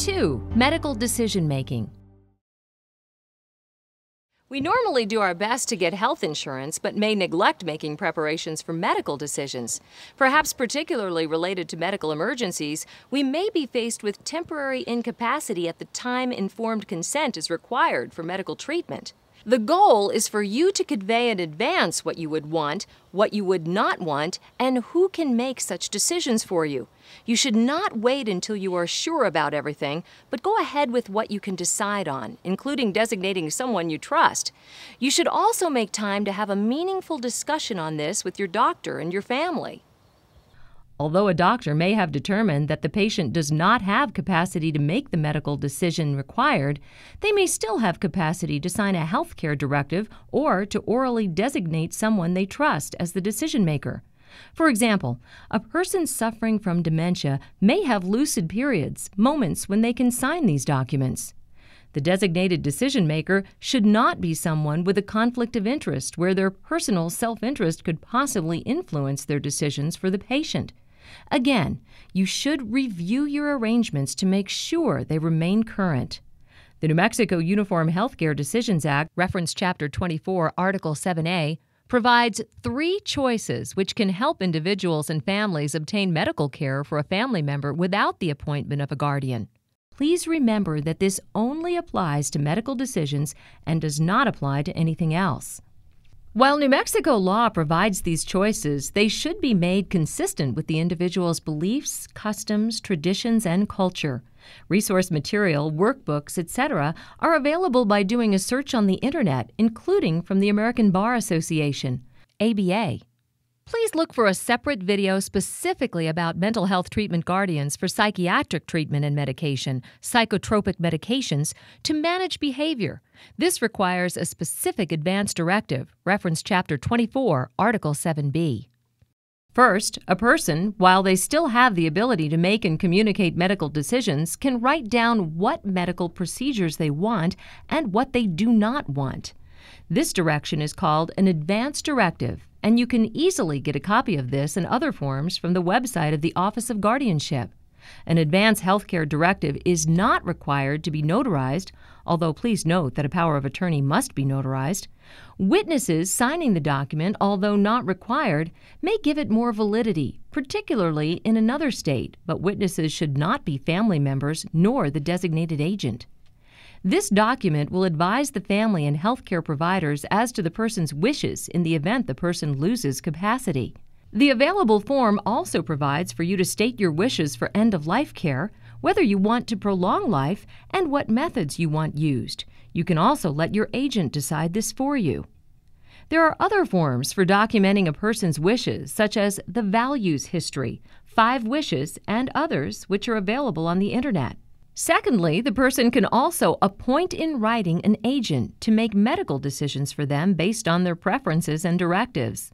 2. Medical decision-making. We normally do our best to get health insurance, but may neglect making preparations for medical decisions. Perhaps particularly related to medical emergencies, we may be faced with temporary incapacity at the time informed consent is required for medical treatment. The goal is for you to convey in advance what you would want, what you would not want, and who can make such decisions for you. You should not wait until you are sure about everything, but go ahead with what you can decide on, including designating someone you trust. You should also make time to have a meaningful discussion on this with your doctor and your family. Although a doctor may have determined that the patient does not have capacity to make the medical decision required, they may still have capacity to sign a healthcare directive or to orally designate someone they trust as the decision maker. For example, a person suffering from dementia may have lucid periods, moments when they can sign these documents. The designated decision maker should not be someone with a conflict of interest where their personal self-interest could possibly influence their decisions for the patient. Again, you should review your arrangements to make sure they remain current. The New Mexico Uniform Healthcare Decisions Act, reference Chapter 24, Article 7A, provides 3 choices which can help individuals and families obtain medical care for a family member without the appointment of a guardian. Please remember that this only applies to medical decisions and does not apply to anything else. While New Mexico law provides these choices, they should be made consistent with the individual's beliefs, customs, traditions, and culture. Resource material, workbooks, etc. are available by doing a search on the Internet, including from the American Bar Association, ABA. Please look for a separate video specifically about mental health treatment guardians for psychiatric treatment and medication, psychotropic medications, to manage behavior. This requires a specific advance directive, reference Chapter 24, Article 7B. First, a person, while they still have the ability to make and communicate medical decisions, can write down what medical procedures they want and what they do not want. This direction is called an advance directive, and you can easily get a copy of this and other forms from the website of the Office of Guardianship. An advance healthcare directive is not required to be notarized, although please note that a power of attorney must be notarized. Witnesses signing the document, although not required, may give it more validity, particularly in another state, but witnesses should not be family members nor the designated agent. This document will advise the family and healthcare providers as to the person's wishes in the event the person loses capacity. The available form also provides for you to state your wishes for end-of-life care, whether you want to prolong life, and what methods you want used. You can also let your agent decide this for you. There are other forms for documenting a person's wishes, such as the values history, 5 wishes, and others, which are available on the Internet. Secondly, the person can also appoint in writing an agent to make medical decisions for them based on their preferences and directives.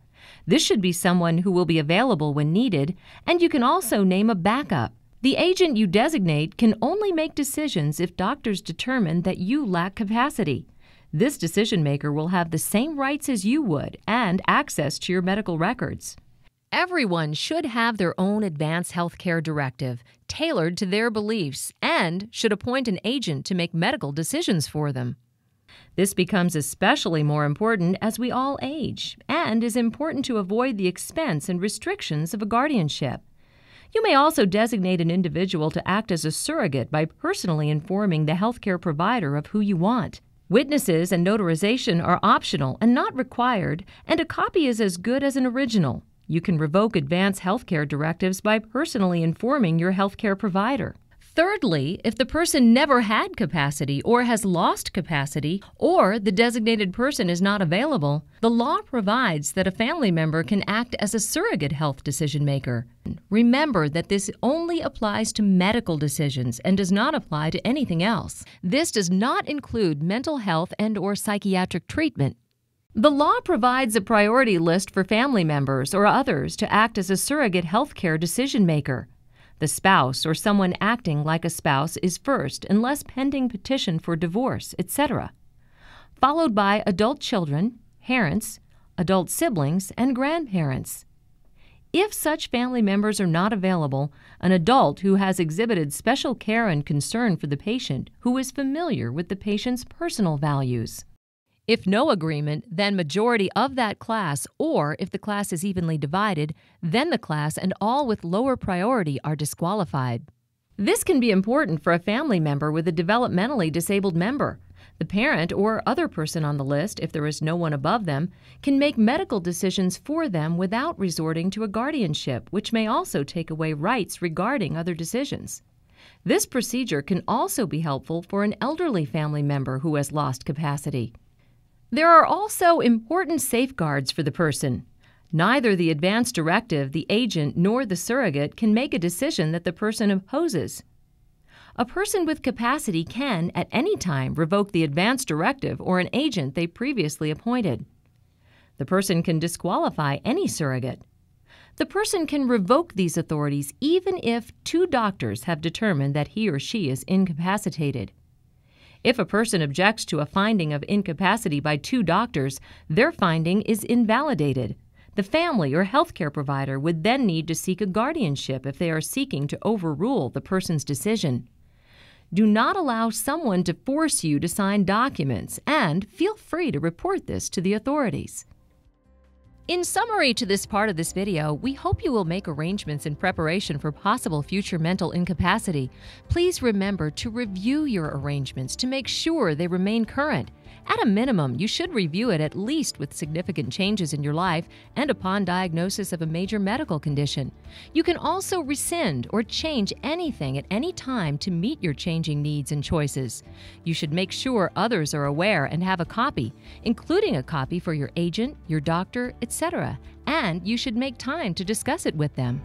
This should be someone who will be available when needed, and you can also name a backup. The agent you designate can only make decisions if doctors determine that you lack capacity. This decision maker will have the same rights as you would and access to your medical records. Everyone should have their own advance health care directive, tailored to their beliefs, and should appoint an agent to make medical decisions for them. This becomes especially more important as we all age, and is important to avoid the expense and restrictions of a guardianship. You may also designate an individual to act as a surrogate by personally informing the healthcare provider of who you want. Witnesses and notarization are optional and not required, and a copy is as good as an original. You can revoke advance healthcare directives by personally informing your healthcare provider. Thirdly, if the person never had capacity or has lost capacity, or the designated person is not available, the law provides that a family member can act as a surrogate health decision maker. Remember that this only applies to medical decisions and does not apply to anything else. This does not include mental health and/or psychiatric treatment. The law provides a priority list for family members or others to act as a surrogate healthcare decision maker. The spouse or someone acting like a spouse is first unless pending petition for divorce, etc., followed by adult children, parents, adult siblings, and grandparents. If such family members are not available, an adult who has exhibited special care and concern for the patient, who is familiar with the patient's personal values. If no agreement, then majority of that class, or if the class is evenly divided, then the class and all with lower priority are disqualified. This can be important for a family member with a developmentally disabled member. The parent or other person on the list, if there is no one above them, can make medical decisions for them without resorting to a guardianship, which may also take away rights regarding other decisions. This procedure can also be helpful for an elderly family member who has lost capacity. There are also important safeguards for the person. Neither the advance directive, the agent, nor the surrogate can make a decision that the person opposes. A person with capacity can, at any time, revoke the advance directive or an agent they previously appointed. The person can disqualify any surrogate. The person can revoke these authorities even if 2 doctors have determined that he or she is incapacitated. If a person objects to a finding of incapacity by 2 doctors, their finding is invalidated. The family or healthcare provider would then need to seek a guardianship if they are seeking to overrule the person's decision. Do not allow someone to force you to sign documents, and feel free to report this to the authorities. In summary to this part of this video, we hope you will make arrangements in preparation for possible future mental incapacity. Please remember to review your arrangements to make sure they remain current. At a minimum, you should review it at least with significant changes in your life and upon diagnosis of a major medical condition. You can also rescind or change anything at any time to meet your changing needs and choices. You should make sure others are aware and have a copy, including a copy for your agent, your doctor, etc., and you should make time to discuss it with them.